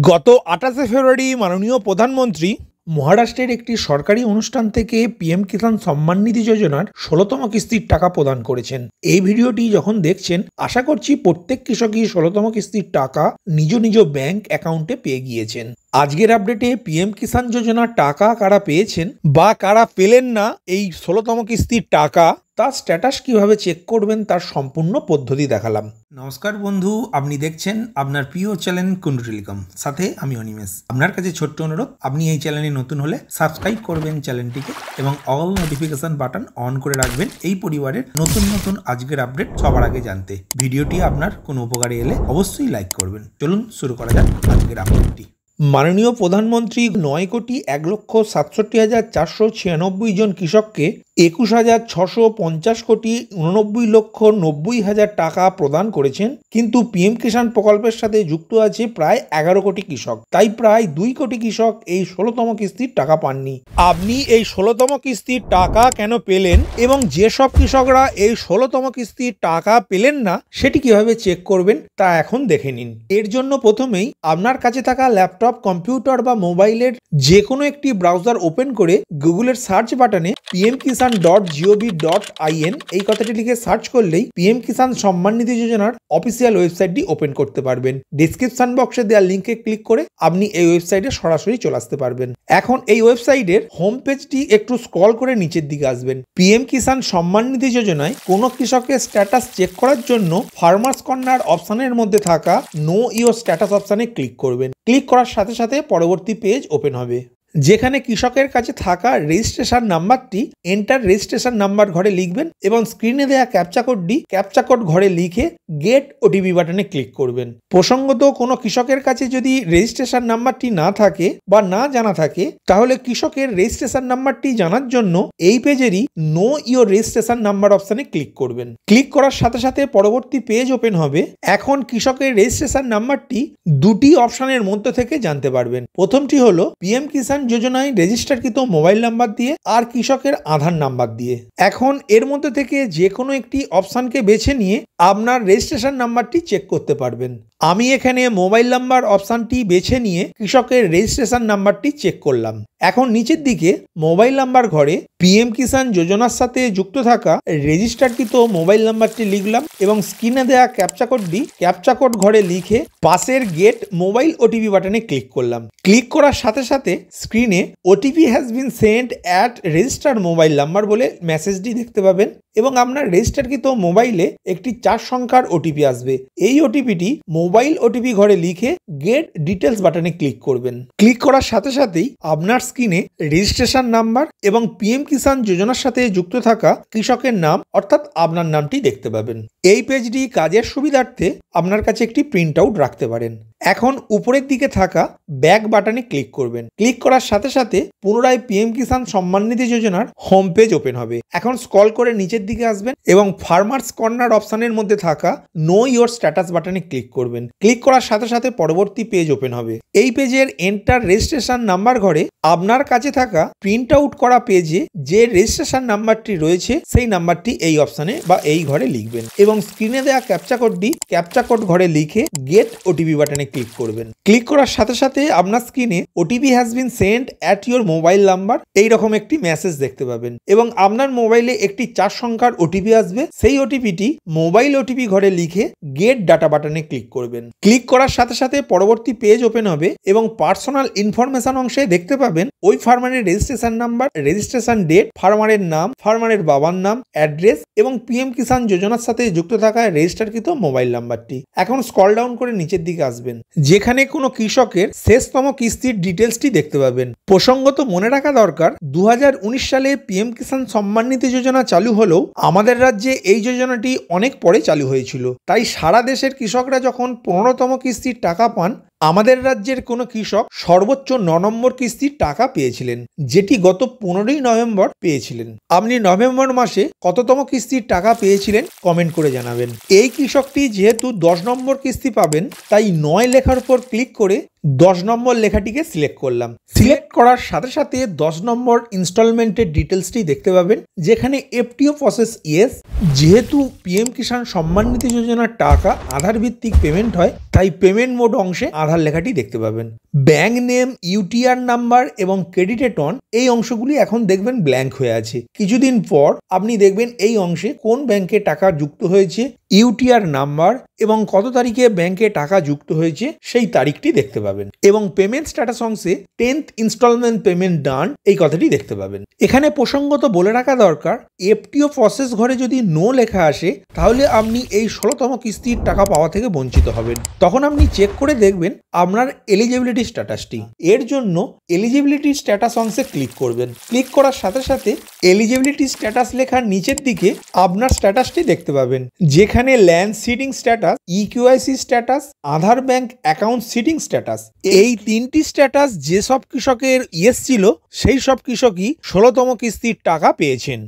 গত ২৮শে ফেব্রুয়ারি মাননীয় প্রধানমন্ত্রী মহারাষ্ট্রের একটি সরকারি অনুষ্ঠান থেকে পিএম কিষাণ সম্মান নিধি যোজনার ১৬তম কিস্তির টাকা প্রদান করেছেন। এই ভিডিওটি যখন দেখছেন আশা করছি প্রত্যেক কৃষকই ১৬তম কিস্তির টাকা নিজ নিজ ব্যাংক অ্যাকাউন্টে পেয়ে গিয়েছেন। আজকের আপডেটে পিএম কিষাণ যোজনার টাকা কারা পেয়েছেন বা কারা পেলেন না এই ১৬তম কিস্তির টাকা, তার স্ট্যাটাস কিভাবে চেক করবেন তার সম্পূর্ণ পদ্ধতি দেখালাম। নমস্কার বন্ধু, আপনি দেখছেন আপনার প্রিয় চ্যানেল কুন্ডু টেলিকম, সাথে আমি অনিমেষ। আপনার কাছে ছোট্ট অনুরোধ, আপনি এই চ্যানেলে নতুন হলে সাবস্ক্রাইব করবেন চ্যানেলটিকে এবং অল নোটিফিকেশন বাটন অন করে রাখবেন এই পরিবারের নতুন নতুন আজকের আপডেট সবার আগে জানতে। ভিডিওটি আপনার কোনো উপকারে এলে অবশ্যই লাইক করবেন। চলুন শুরু করা যাক আজকের আপডেটটি। মাননীয় প্রধানমন্ত্রী ৯,৬১,৪৯৬ জন কৃষককে ২১,৬৫০,৬৯,৯০,০০০ টাকা প্রদান করেছেন, কিন্তু পিএম কিষাণ প্রকল্পের সাথে যুক্ত আছে প্রায় ১১ কোটি কৃষক, তাই প্রায় ২ কোটি কৃষক এই ১৬তম কিস্তির টাকা পাননি। আপনি এই ১৬তম কিস্তির টাকা কেন পেলেন এবং যেসব কৃষকরা এই ১৬তম কিস্তির টাকা পেলেন না সেটি কিভাবে চেক করবেন তা এখন দেখে নিন। এর জন্য প্রথমেই আপনার কাছে থাকা ল্যাপটপ, কম্পিউটার বা মোবাইলের যে কোনো একটি ব্রাউজার ওপেন করে গুগলের সার্চ বাটনে pmkisan.gov.in এই কথাটি লিখে সার্চ করলেই পিএম কিষাণ সম্মান নিধি যোজনার অফিসিয়াল ওয়েবসাইটটি ওপেন করতে পারবেন। ডেসক্রিপশন বক্সে দেওয়া লিঙ্কে ক্লিক করে আপনি এই ওয়েবসাইটে সরাসরি চলে আসতে পারবেন। এখন এই ওয়েবসাইটের হোম পেজটি একটু স্ক্রল করে নিচের দিকে আসবেন। পিএম কিষাণ সম্মান নিধি যোজনায় কোনো কৃষকের স্ট্যাটাস চেক করার জন্য ফার্মার্স কর্নার অপশনের মধ্যে থাকা নো ইওর স্ট্যাটাস অপশনে ক্লিক করবেন। ক্লিক করার সাথে সাথে পরবর্তী পেজ ওপেন হবে, যেখানে কৃষকের কাছে থাকা রেজিস্ট্রেশন নাম্বারটি এন্টার রেজিস্ট্রেশন নাম্বার ঘরে লিখবেন এবং স্ক্রিনে দেওয়া ক্যাপচা কোড ঘরে লিখে গেট ওটিপি বাটনে ক্লিক করবেন। প্রসঙ্গত কোনো কৃষকের কাছে যদি রেজিস্ট্রেশন নাম্বারটি না থাকে বা না জানা থাকে, তাহলে কৃষকের রেজিস্ট্রেশন নাম্বারটি জানার জন্য এই পেজেরই নো ইওর রেজিস্ট্রেশন নাম্বার অপশনে ক্লিক করবেন। ক্লিক করার সাথে সাথে পরবর্তী পেজ ওপেন হবে। এখন কৃষকের রেজিস্ট্রেশন নাম্বারটি দুটি অপশনের মধ্যে থেকে জানতে পারবেন। প্রথমটি হলো পিএম কিষাণ যোজনায় রেজিস্টারকৃত মোবাইল নাম্বার দিয়ে আর কৃষকের আধার নাম্বার দিয়ে। এখন এর মধ্যে থেকে যে কোনো একটি অপশনকে বেছে নিয়ে আপনার রেজিস্ট্রেশন নাম্বারটি চেক করতে পারবেন। আমি এখানে মোবাইল নাম্বার অপশনটি বেছে নিয়ে কৃষকের রেজিস্ট্রেশন নাম্বারটি চেক করলাম। এখন নিচের দিকে মোবাইল নাম্বার ঘরে পিএম কিষাণ যোজনার সাথে যুক্ত থাকা রেজিস্টারকৃত মোবাইল নাম্বারটি লিখলাম এবং স্ক্রিনে দেওয়া ক্যাপচা কোড ঘরে লিখে পাশের গেট মোবাইল ওটিপি বাটনে ক্লিক করলাম। ক্লিক করার সাথে সাথে স্ক্রিনে OTP has been sent at registered mobile number বলে মেসেজটি দেখতে পাবেন এবং আপনার রেজিস্টারকৃত মোবাইলে একটি ৪ সংখ্যার ওটিপি আসবে। এই ওটিপিটি মোবাইল ওটিপি ঘরে লিখে গেট ডিটেলস বাটনে ক্লিক করবেন। ক্লিক করার সাথে সাথেই আপনার স্ক্রিনে রেজিস্ট্রেশন নাম্বার এবং পিএম কিষাণ যোজনার সাথে যুক্ত থাকা কৃষকের নাম অর্থাৎ আপনার নামটি দেখতে পাবেন। এই পেজটি কাজের সুবিধার্থে আপনার কাছে একটি প্রিন্ট আউট রাখতে পারেন। এখন উপরের দিকে থাকা ব্যাক বাটনে ক্লিক করবেন। ক্লিক করার সাথে সাথে পুনরায় পিএম কিষাণ সম্মান নিধি যোজনার হোম পেজ ওপেন হবে। এখন স্ক্রল করে নিচের দিকে আসবেন এবং ফার্মার্স কর্নার অপশনের মধ্যে থাকা নো ইওর স্ট্যাটাস বাটনে ক্লিক করবেন। ক্লিক করার সাথে সাথে পরবর্তী পেজ ওপেন হবে। এই পেজের এন্টার রেজিস্ট্রেশন নাম্বার ঘরে আপনার কাছে থাকা প্রিন্ট আউট করা পেজে যে রেজিস্ট্রেশন নাম্বারটি রয়েছে সেই নাম্বারটি এই অপশনে বা এই ঘরে লিখবেন এবং স্ক্রিনে দেওয়া ক্যাপচা কোড ঘরে লিখে গেট ওটিপি বাটনে ক্লিক করবেন। ক্লিক করার সাথে সাথে আপনার স্ক্রিনে OTP has been sent at your mobile number এইরকম একটি মেসেজ দেখতে পাবেন এবং আপনার মোবাইলে একটি ৪ সংখ্যার ওটিপি আসবে। সেই ওটিপিটি মোবাইল ওটিপি ঘরে লিখে গেট ডাটা বাটনে ক্লিক করবেন। ক্লিক করার সাথে সাথে পরবর্তী পেজ ওপেন হবে এবং পার্সোনাল ইনফরমেশন অংশে দেখতে পাবেন ওই ফার্মারের রেজিস্ট্রেশন নাম্বার, রেজিস্ট্রেশন ডেট, ফার্মারের নাম, ফার্মারের বাবার নাম, অ্যাড্রেস এবং পিএম কিষাণ যোজনার সাথে যুক্ত থাকা রেজিস্টারকৃত মোবাইল নাম্বারটি। এখন স্ক্রল ডাউন করে নিচের দিকে আসবেন, যেখানে কোনো কৃষকের শেষতম কিস্তির ডিটেলসটি দেখতে পাবেন। প্রসঙ্গত মনে রাখা দরকার, ২০১৯ সালে পিএম কিষাণ সম্মান নিধি যোজনা চালু হলেও আমাদের রাজ্যে এই যোজনাটি অনেক পরে চালু হয়েছিল। তাই সারা দেশের কৃষকরা যখন ১৫তম কিস্তির টাকা পান, আমাদের রাজ্যের কোনো কৃষক সর্বোচ্চ ৯ নম্বর কিস্তির টাকা পেয়েছিলেন, যেটি গত ১৫ই নভেম্বর পেয়েছিলেন। আপনি নভেম্বর মাসে কততম কিস্তির টাকা পেয়েছিলেন কমেন্ট করে জানাবেন। এই কৃষকটি যেহেতু ১০ নম্বর কিস্তি পাবেন, তাই ৯ লেখার উপর ক্লিক করে 10 নম্বর লেখাটিকে সিলেক্ট করলাম। সিলেক্ট করার সাথে সাথে 10 নম্বর ইনস্টলমেন্টের ডিটেলসটি দেখতে পাবেন, যেখানে এফটিও প্রসেস ইয়েস। যেহেতু পিএম কিষাণ সম্মান নিধি যোজনার টাকা আধার ভিত্তিক পেমেন্ট হয়, তাই পেমেন্ট মোড অংশে আধার লেখাটি দেখতে পাবেন। ব্যাংক নেম, ইউটিআর নাম্বার এবং ক্রেডিটেড অন এই অংশগুলি এখন দেখবেন ব্ল্যাঙ্ক হয়ে আছে। কিছুদিন পর আপনি দেখবেন এই অংশে কোন ব্যাংকে টাকা যুক্ত হয়েছে, ইউটিআর নাম্বার এবং কত তারিখে ব্যাংকে টাকা যুক্ত হয়েছে সেই তারিখটি দেখতে পাবেন। এবং পেমেন্ট স্ট্যাটাস অংশে 10th ইনস্টলমেন্ট পেমেন্ট ডান এই কথাটি দেখতে পাবেন। এখানে প্রসঙ্গত বলে রাখা দরকার, এফটিও প্রসেস ঘরে যদি নো লেখা আসে তাহলে আপনি এই 16তম কিস্তির টাকা পাওয়া থেকে বঞ্চিত হবেন। তখন আপনি চেক করে দেখবেন আপনার এলিজিবিলিটি স্ট্যাটাসটি। এর জন্য এলিজিবিলিটি স্ট্যাটাস অংশে ক্লিক করবেন। ক্লিক করার সাথে সাথে এলিজিবিলিটি স্ট্যাটাস লেখার নিচের দিকে আপনার স্ট্যাটাসটি দেখতে পাবেন, যেখানে land seeding status, eKYC status, Aadhaar bank account seeding status, এই তিনটি স্ট্যাটাস যেসব কৃষকের ইয়েস ছিল সেই সব কৃষকই 16তম কিস্তির টাকা পেয়েছেন।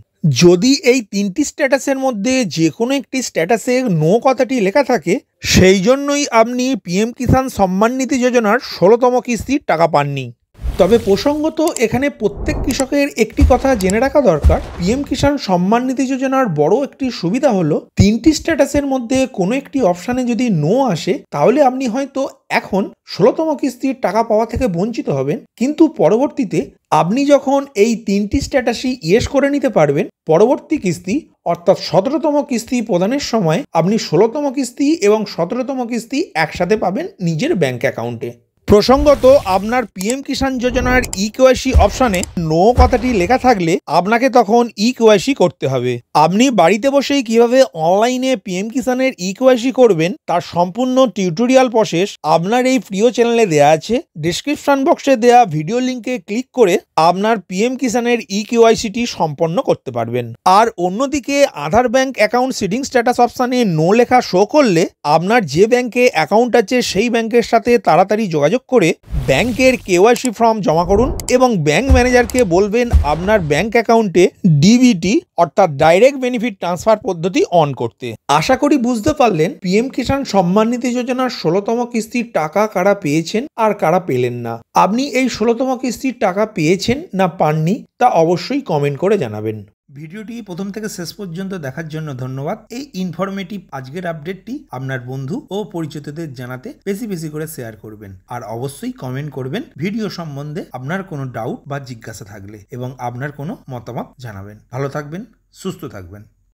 যদি এই তিনটি স্ট্যাটাসের মধ্যে যে কোনো একটি স্ট্যাটাসে নো কথাটি লেখা থাকে, সেই জন্যই আপনি পিএম কিষাণ সম্মান নিধি যোজনার 16তম কিস্তির টাকা পাননি। তবে প্রসঙ্গত এখানে প্রত্যেক কৃষকের একটি কথা জেনে রাখা দরকার, পিএম কিষাণ সম্মান নিধি যোজনার বড় একটি সুবিধা হলো তিনটি স্ট্যাটাসের মধ্যে কোনো একটি অপশানে যদি নো আসে তাহলে আপনি হয়তো এখন 16তম কিস্তির টাকা পাওয়া থেকে বঞ্চিত হবেন, কিন্তু পরবর্তীতে আপনি যখন এই তিনটি স্ট্যাটাসই ইয়েস করে নিতে পারবেন, পরবর্তী কিস্তি অর্থাৎ 17তম কিস্তি প্রদানের সময় আপনি 16তম কিস্তি এবং 17তম কিস্তি একসাথে পাবেন নিজের ব্যাংক অ্যাকাউন্টে। প্রসঙ্গত আপনার পিএম কিষাণ যোজনার ইকেওয়াইসি অপশনে নো কথাটি লেখা থাকলে আপনাকে তখন ইকেওয়াইসি করতে হবে। আপনি বাড়িতে বসেই কিভাবে অনলাইনে পিএম কিষাণের ইকেওয়াইসি করবেন তার সম্পূর্ণ টিউটোরিয়াল প্রসেস আপনার এই প্রিয় চ্যানেলে দেওয়া আছে। ডেসক্রিপশন বক্সে দেওয়া ভিডিও লিঙ্কে ক্লিক করে আপনার পিএম কিষাণের ইকেওয়াইসিটি সম্পন্ন করতে পারবেন। আর অন্যদিকে আধার ব্যাংক অ্যাকাউন্ট সিডিং স্ট্যাটাস অপশানে নো লেখা শো করলে আপনার যে ব্যাংকে অ্যাকাউন্ট আছে সেই ব্যাংকের সাথে তাড়াতাড়ি যোগাযোগ করে ব্যাংকের কেওয়াইসি ফর্ম জমা করুন এবং ব্যাংক ম্যানেজারকে বলবেন আপনার ব্যাংক অ্যাকাউন্টে ডিবিটি অর্থাৎ ডাইরেক্ট বেনিফিট ট্রান্সফার পদ্ধতি অন করতে। আশা করি বুঝতে পারলেন পিএম কিষাণ সম্মান নিধি যোজনার 16তম কিস্তির টাকা কারা পেয়েছেন আর কারা পেলেন না। আপনি এই 16তম কিস্তির টাকা পেয়েছেন না পাননি তা অবশ্যই কমেন্ট করে জানাবেন। ভিডিওটি প্রথম থেকে শেষ পর্যন্ত দেখার জন্য ধন্যবাদ। এই ইনফরমেটিভ আজকের আপডেটটি আপনার বন্ধু ও পরিচিতদের জানাতে বেশি বেশি করে শেয়ার করবেন আর অবশ্যই কমেন্ট করবেন ভিডিও সম্বন্ধে আপনার কোনো ডাউট বা জিজ্ঞাসা থাকলে এবং আপনার কোনো মতামত জানাবেন। ভালো থাকবেন, সুস্থ থাকবেন।